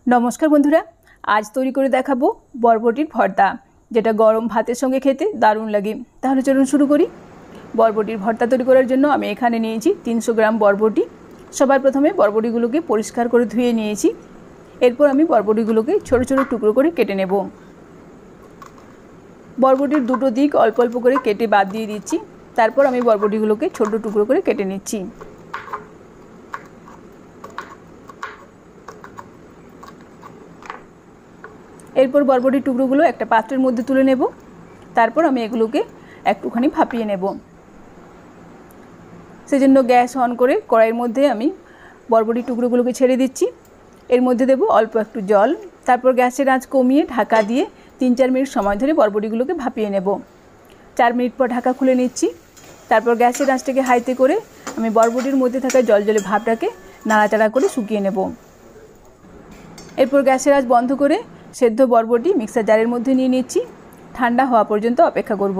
नमस्कार बंधुरा आज तैरी करे देखाबो बरबटिर भर्ता जेटा गरम भातेर संगे खेते दारुण लागे। ताहले चलुन शुरू करी। बरबटिर भर्ता तैरी करार जन्य आमि एखाने नियेछि 300 ग्राम बरबटी। सबार प्रथमे बरबटिगुलोके परिष्कार करे धुए नियेछि। एरपर आमि बरबटिगुलोके छोटो छोटो टुकरो करे केटे नेब। बरबटिर दुटो दिक अल्प अल्प करे केटे बाद दिए दिচ্ছি। तारपर आमि बरबटिगुलोके छोटो टुकरो करे केटे निচ্ছি। एरपर बरबटिर टुकरोगुलो एक पात्रेर मध्य तुले नेब। तारपर आमि एगुलोके एकटुखानी भापिए नेब। सेजन्य ग्यास अन करे कड़ाइर मध्य आमि बरबटिर टुकरोगुलोके छेड़े दिচ্ছি। एर मध्य देब अल्प एकटु जल। तारपर ग्यासेर आँच कमिए ढाका दिए 3-4 मिनट समय धरे बरबटिगुलोके भापिए नेब। 4 मिनट पर ढाका खुले निচ্ছি। तारपर ग्यासेर आँचटाके हाईते करे आमि बरबटिर मध्य थाका जलजले भाबटाके नाड़ाचाड़ा करे शुकिए नेब। एरपर ग्यासेर आँच बंध करे सेদ্ধ बरबटी मिक्सार जारेर मध्य निये निচ্ছি। ठंडा हওয়া पर्यन्त अपेक्षा करब।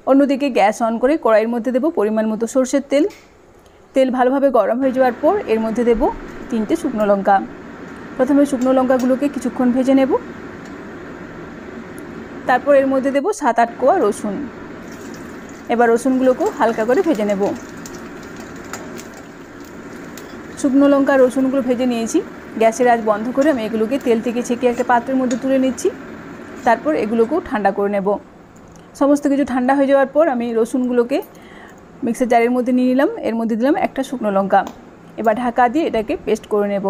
अन्यदिके ग्यास अन करे कड़ाइर मध्य देब परिमाण मतो सर्षेर तेल। तेल भालोभाबे गरम हये जाওয়ার पर एर मध्य देब 3টে शुकनो लंका। प्रथमे शुकनो लंकागुलोके किछुक्षण भेजे नेब। तारपर एर मध्य देब 7-8 कोয়া रसुन। एबार रसुनगुलोके हालका करे भेजे नेब। शुकनो लंका रसुनगुलो भेजे निয়েছি। গ্যাসের আঁচ বন্ধ করে আমি এগুলোকে তেল থেকে ছেঁকে একটা পাত্রের মধ্যে তুলে নিচ্ছি। তারপর এগুলোকেও ঠান্ডা করে নেব। সমস্ত কিছু ঠান্ডা হয়ে যাওয়ার পর আমি রসুনগুলোকে মিক্সার জারের মধ্যে নিয়ে নিলাম। এর মধ্যে দিলাম একটা শুকনো লঙ্কা। এবার ঢাকা দিয়ে এটাকে পেস্ট করে নেব।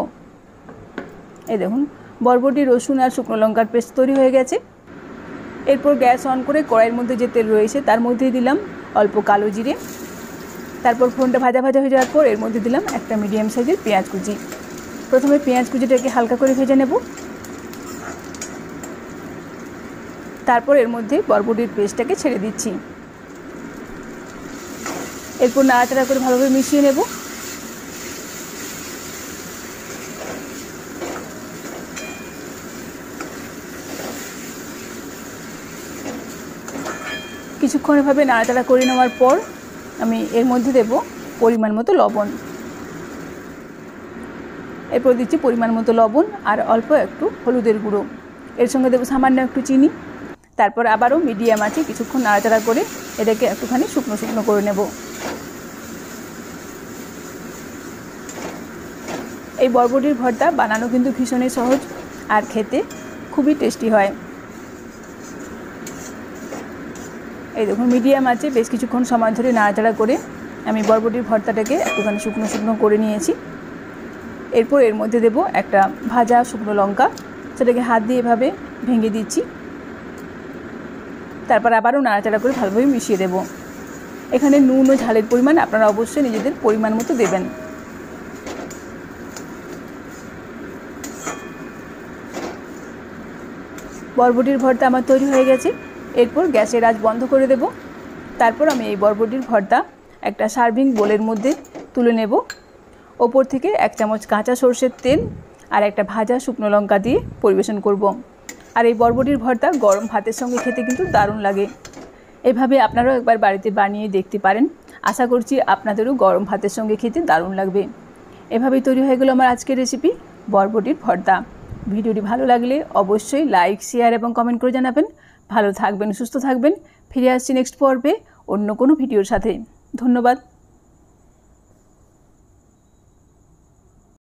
এই দেখুন বরবটি রসুন আর শুকনো লঙ্কার পেস্ট তৈরি হয়ে গেছে। এরপর গ্যাস অন করে কড়াইয়ের মধ্যে যে তেল রয়েছে তার মধ্যে দিলাম অল্প কালো জিরে। তারপর ফোড়নটা ভাজা ভাজা হয়ে যাওয়ার পর এর মধ্যে দিলাম একটা মিডিয়াম সাইজের পেঁয়াজ কুচি। प्रथमे पेঁয়াজ কুচিটাকে হালকা করে ভেজে নেব। তারপর এর মধ্যে বরবটির পেস্টটাকে ছেড়ে দিচ্ছি। এরপর নাড়াচাড়া করে ভালোভাবে মিশিয়ে নেব। কিছুক্ষণ এভাবে নাড়াচাড়া করে নেওয়ার পর আমি এর মধ্যে দেব পরিমাণ মতো লবণ। এরপর দিচ্ছি পরিমাণ মতো লবণ আর অল্প একটু হলুদের গুঁড়ো। এর সঙ্গে দেব সামান্য একটু চিনি। তারপর আবারও মিডিয়াম আঁচে কিছুক্ষণ নাড়াচাড়া করে এটাকে একটুখানি শুকনো শুকনো করে নেব। এই বরবটির ভর্তা বানানো কিন্তু ভীষণই সহজ আর খেতে খুবই টেস্টি হয়। এই দেখুন মিডিয়াম আঁচে বেশ কিছুক্ষণ সময় ধরে নাড়াচাড়া করে আমি বরবটির ভর্তাটাকে একটুখানি শুকনো শুকনো করে নিয়েছি। এরপর এর মধ্যে দেব একটা ভাজা শুকনো লঙ্কা। সেটাকে হাত দিয়ে এভাবে ভেঙে দিচ্ছি। তারপর আবারও নাড়াচাড়া করে ভালোভাবে মিশিয়ে দেব। এখানে নুন ও ঝালের পরিমাণ আপনারা অবশ্যই নিজেদের পরিমাণ মতো দেবেন। বরবটির ভর্তা আমার তৈরি হয়ে গেছে। এরপর গ্যাসের আঁচ বন্ধ করে দেব। তারপর আমি এই বরবটির ভর্তা একটা সার্ভিং বোলের মধ্যে তুলে নেব। ওপর থেকে 1 চামচ কাঁচা সরষের তেল আর একটা ভাজা শুকনো লঙ্কা দিয়ে পরিবেশন করব। আর এই বরবটির ভর্তা গরম ভাতের সঙ্গে খেতে কিন্তু দারুণ লাগে। এভাবে আপনারাও একবার বাড়িতে বানিয়ে দেখতে পারেন। আশা করছি আপনাদেরও গরম ভাতের সঙ্গে খেতে দারুণ লাগবে। এভাবেই তৈরি হয়ে গেল আমার আজকের রেসিপি বরবটির ভর্তা। ভিডিওটি ভালো লাগলে অবশ্যই লাইক, শেয়ার এবং কমেন্ট করে জানাবেন। ভালো থাকবেন, সুস্থ থাকবেন। ফিরে আসছি নেক্সট পর্বে অন্য কোনো ভিডিওর সাথে। ধন্যবাদ।